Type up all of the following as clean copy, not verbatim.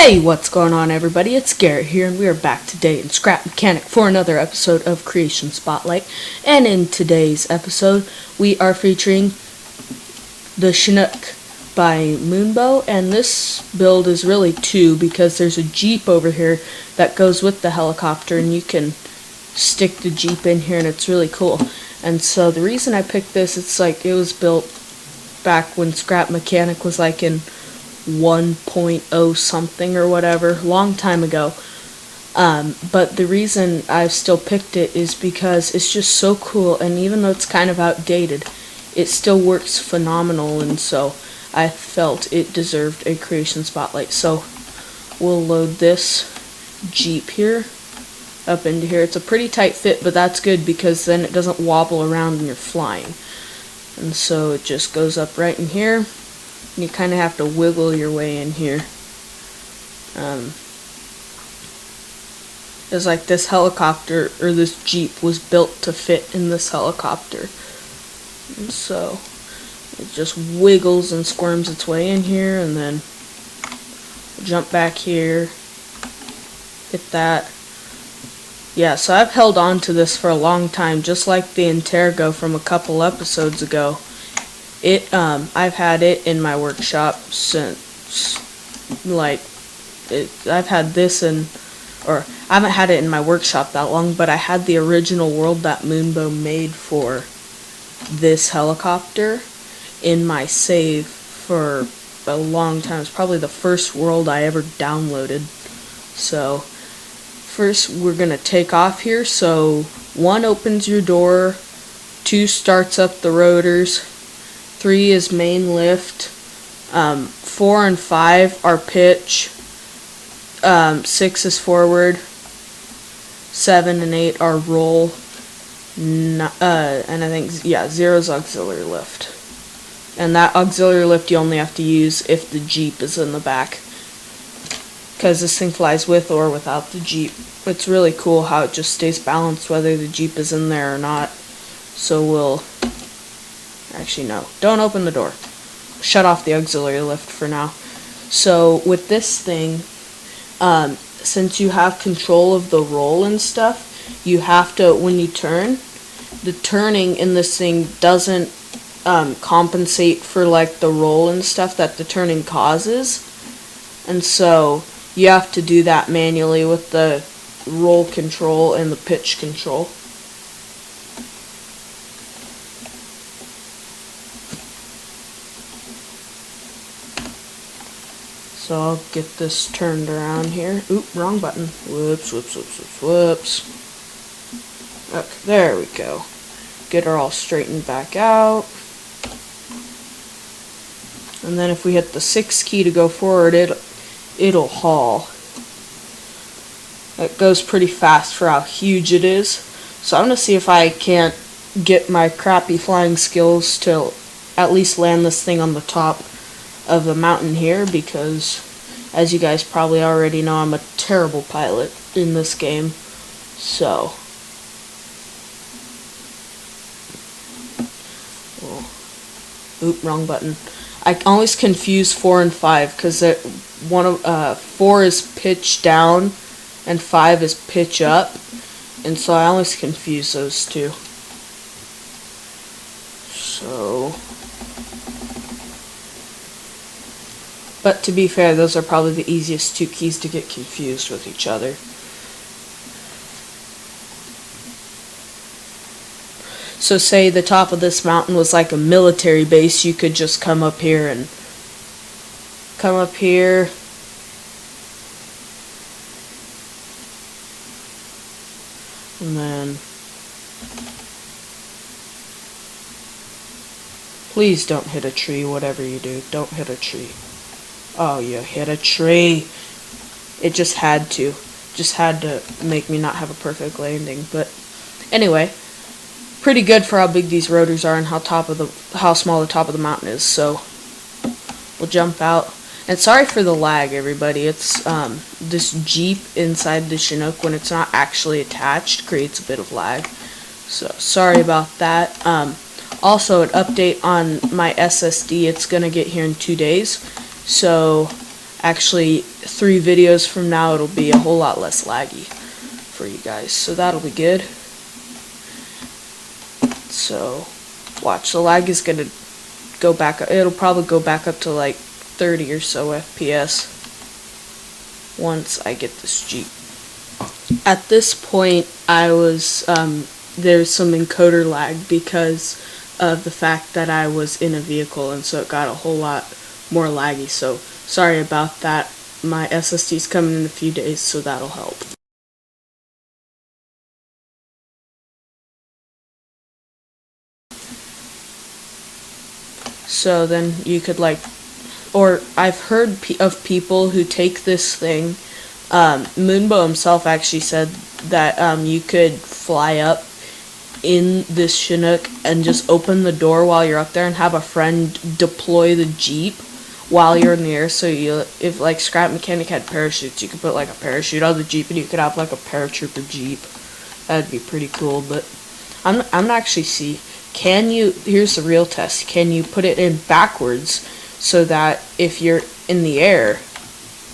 Hey, what's going on, everybody? It's Garrett here, and we are back today in Scrap Mechanic for another episode of Creation Spotlight. And in today's episode, we are featuring the Chinook by Moonbow, and this build is really two because there's a Jeep over here that goes with the helicopter, and you can stick the Jeep in here, and it's really cool. And so the reason I picked this, it's like it was built back when Scrap Mechanic was like in 1.0 something or whatever, long time ago. But the reason I've still picked it is because it's just so cool, and even though it's kind of outdated, it still works phenomenal, and so I felt it deserved a creation spotlight. So we'll load this Jeep here up into here. It's a pretty tight fit, but that's good because then it doesn't wobble around when you're flying. And so it just goes up right in here. You kind of have to wiggle your way in here. It's like this helicopter, or this Jeep, was built to fit in this helicopter. And so it just wiggles and squirms its way in here, and then jump back here, hit that. Yeah, so I've held on to this for a long time, just like the Intergo from a couple episodes ago. I've had it in my workshop since, I've had this or I haven't had it in my workshop that long, but I had the original world that Moonbow made for this helicopter in my save for a long time. It's probably the first world I ever downloaded. So, first we're going to take off here. So, 1 opens your door, 2 starts up the rotors, 3 is main lift, 4 and 5 are pitch, 6 is forward, 7 and 8 are roll, and I think, 0 is auxiliary lift. And that auxiliary lift you only have to use if the Jeep is in the back, because this thing flies with or without the Jeep. It's really cool how it just stays balanced whether the Jeep is in there or not. So actually, no. Don't open the door. Shut off the auxiliary lift for now. So, with this thing, since you have control of the roll and stuff, you have to, when you turn, the turning in this thing doesn't compensate for, like, the roll and stuff that the turning causes. And so, you have to do that manually with the roll control and the pitch control. So I'll get this turned around here. Oop, wrong button. Whoops. Okay, there we go. Get her all straightened back out. And then if we hit the 6 key to go forward, it'll haul. It goes pretty fast for how huge it is. So I'm going to see if I can't get my crappy flying skills to at least land this thing on the top of the mountain here, because as you guys probably already know, I'm a terrible pilot in this game. So oop, wrong button. I always confuse 4 and 5 because 4 is pitch down and 5 is pitch up, and so I always confuse those two. So, but to be fair, those are probably the easiest 2 keys to get confused with each other. So say the top of this mountain was like a military base, you could just come up here, and then please don't hit a tree, whatever you do. Don't hit a tree. Oh, you hit a tree. It just had to. Just had to make me not have a perfect landing. But anyway, pretty good for how big these rotors are and how small the top of the mountain is. So we'll jump out. And sorry for the lag, everybody. It's this Jeep inside the Chinook, when it's not actually attached, creates a bit of lag. So sorry about that. Also, an update on my SSD. It's gonna get here in 2 days. So actually, 3 videos from now, it'll be a whole lot less laggy for you guys. So that'll be good. So watch, the lag is gonna go back up. It'll probably go back up to like 30 or so FPS once I get this Jeep. At this point, there's some encoder lag because of the fact that I was in a vehicle, and so it got a whole lot more laggy. So sorry about that. My SSD's coming in a few days, so that'll help. So then you could or I've heard of people who take this thing. Moonbo himself actually said that you could fly up in this Chinook and just open the door while you're up there and have a friend deploy the Jeep while you're in the air. So if like Scrap Mechanic had parachutes, you could put like a parachute on the Jeep and you could have like a paratrooper Jeep. That'd be pretty cool. But I'm actually here's the real test. Can you put it in backwards so that if you're in the air,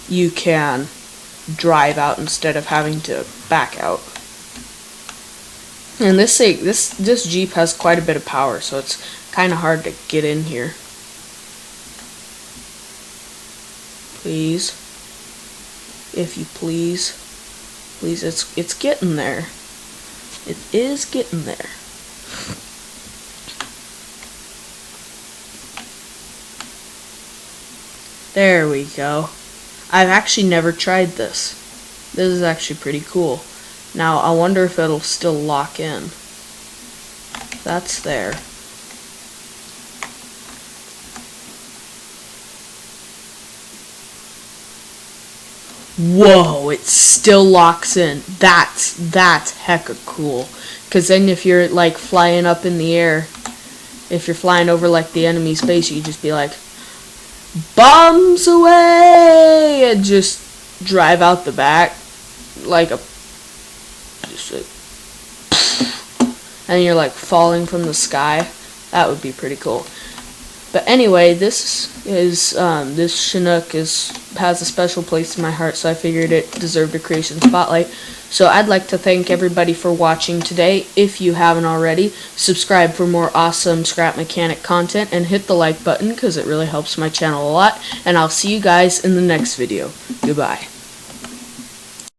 you can drive out instead of having to back out? And this Jeep has quite a bit of power, so it's kind of hard to get in here. Please, if you please, it's getting there. It is getting there. There we go. I've actually never tried this. This is actually pretty cool. Now, I wonder if it'll still lock in. That's there. Whoa, it still locks in. That's hecka cool. Because then if you're like flying up in the air, if you're flying over like the enemy's base, you can just be like, bombs away, and just drive out the back like and you're like falling from the sky. That would be pretty cool. But anyway, this Chinook has a special place in my heart, so I figured it deserved a creation spotlight. So I'd like to thank everybody for watching today. If you haven't already, subscribe for more awesome Scrap Mechanic content and hit the like button because it really helps my channel a lot. And I'll see you guys in the next video. Goodbye.